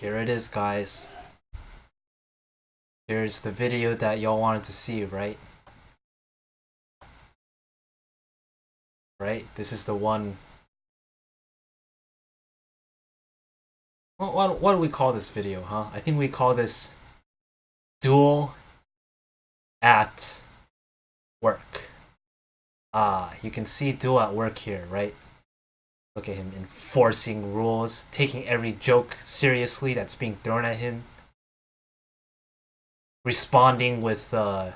Here it is, guys. Here's the video that y'all wanted to see, right? Right? This is the one. What do we call this video, huh? I think we call this Duel at Work. You can see Duel at Work here, right? Look at him enforcing rules, taking every joke seriously that's being thrown at him, responding with look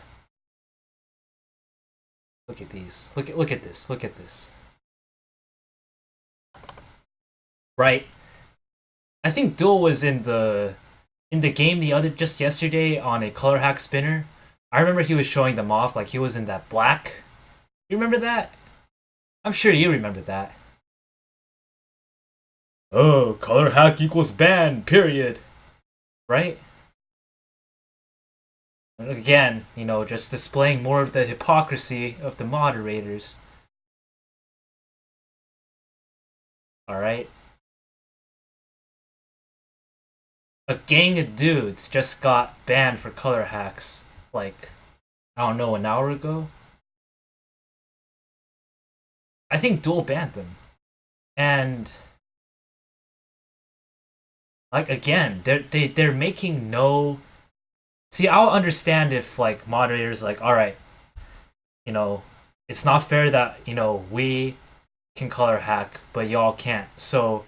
at these. Look at this. Look at this. Right? I think Duel was in the game just yesterday on a color hack spinner. I remember he was showing them off like he was in that black. You remember that? I'm sure you remember that. Oh, color hack equals ban, period. Right? Again, just displaying more of the hypocrisy of the moderators. Alright? A gang of dudes just got banned for color hacks, like, I don't know, an hour ago? I think Duel banned them. And like again, they're making no. See, I'll understand if like moderators like, all right, you know, it's not fair that we can color hack, but y'all can't. So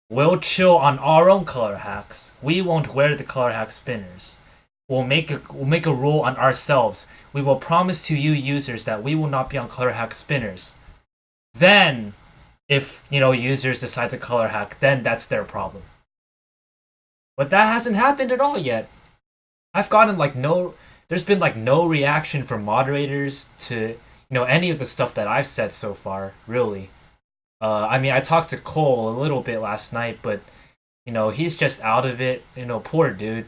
we'll chill on our own color hacks. We won't wear the color hack spinners. We'll make a rule on ourselves. We will promise to you users that we will not be on color hack spinners. Then, if users decide to color hack, then that's their problem. But that hasn't happened at all yet. I've gotten like no. There's been like no reaction from moderators to any of the stuff that I've said so far. Really. I mean, I talked to Cole a little bit last night, but he's just out of it. Poor dude.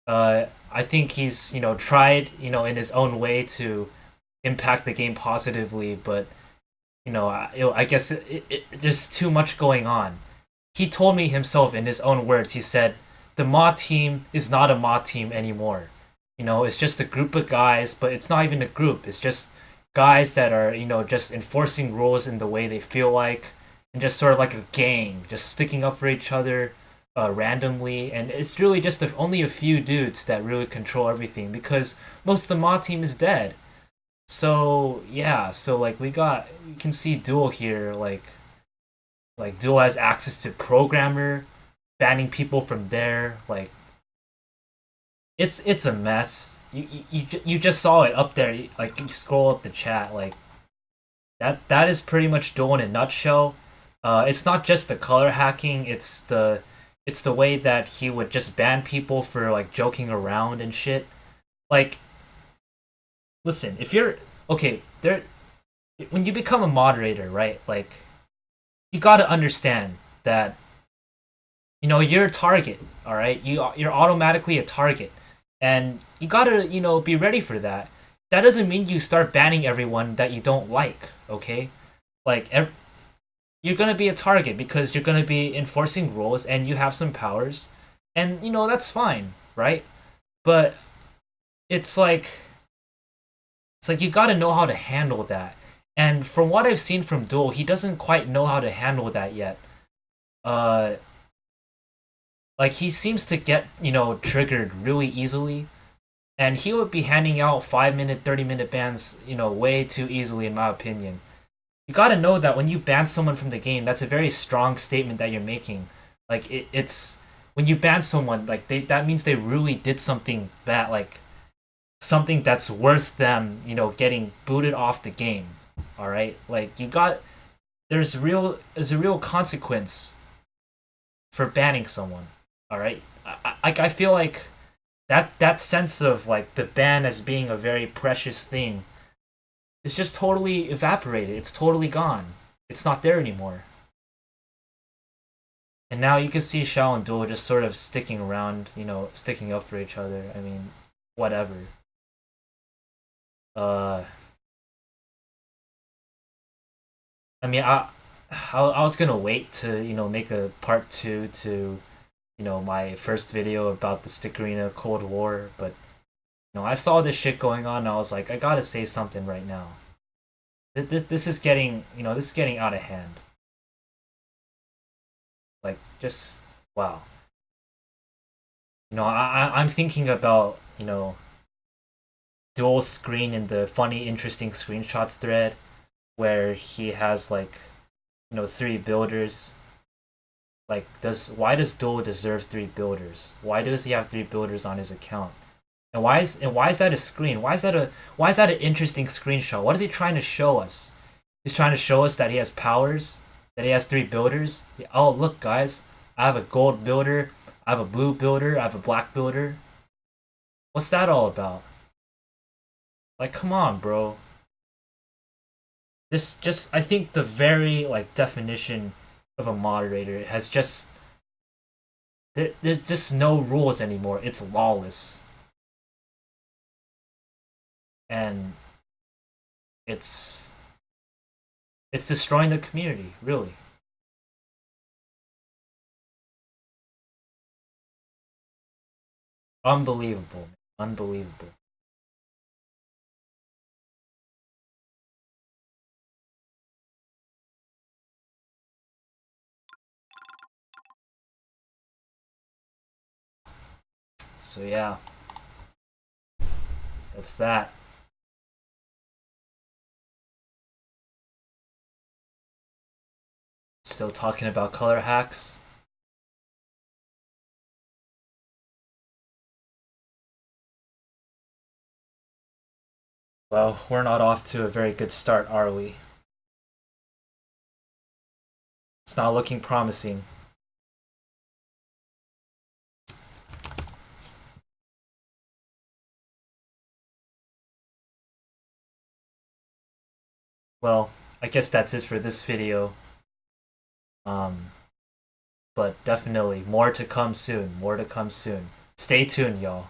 I think he's tried in his own way to impact the game positively, but I guess there's too much going on. He told me himself in his own words. He said the mod team is not a mod team anymore. It's just a group of guys, but it's not even a group. It's just guys that are just enforcing rules in the way they feel like, and just sort of like a gang, just sticking up for each other randomly. And it's really just only a few dudes that really control everything because most of the mod team is dead. So yeah, so like you can see Duel here, like Duel has access to programmer, banning people from there. Like it's a mess. You just saw it up there. Like you scroll up the chat, like that is pretty much Duel in a nutshell. It's not just the color hacking. It's the way that he would just ban people for like joking around and shit. Like, listen, if you're okay, there when you become a moderator, right? Like, you got to understand that you're a target. All right, you're automatically a target, and you got to be ready for that. That doesn't mean you start banning everyone that you don't like. Okay, like you're gonna be a target because you're gonna be enforcing rules and you have some powers, and that's fine, right? But it's like you got to know how to handle that. And from what I've seen from Duel, he doesn't quite know how to handle that yet. Uh, like he seems to get triggered really easily, and he would be handing out 5 minute, 30 minute bans way too easily in my opinion. You got to know that when you ban someone from the game, that's a very strong statement that you're making. Like it's when you ban someone, like that means they really did something bad, like something that's worth them, getting booted off the game. All right, like there's a real consequence for banning someone. All right, I feel like that sense of like the ban as being a very precious thing is just totally evaporated. It's totally gone. It's not there anymore. And now you can see Shao and Duel just sort of sticking around, sticking up for each other. I mean, whatever. Uh, I mean, I was gonna wait to make a part two to my first video about the Stickerina Cold War, but I saw this shit going on and I was like, I gotta say something right now. This is getting this is getting out of hand. Like just wow. I'm thinking about, dual screen in the funny interesting screenshots thread where he has like, three builders. Like why does Duel deserve three builders? Why does he have three builders on his account? And why is that a screen? Why is that an interesting screenshot? What is he trying to show us? He's trying to show us that he has powers, that he has three builders. Oh look guys, I have a gold builder, I have a blue builder, I have a black builder. What's that all about? Like come on, bro. This just I think the very like definition of a moderator has just there's just no rules anymore. It's lawless. And it's it's destroying the community, really. Unbelievable. Unbelievable. So yeah, that's that. Still talking about color hacks. Well, we're not off to a very good start, are we? It's not looking promising. Well, I guess that's it for this video. Um, but definitely more to come soon. More to come soon. Stay tuned, y'all.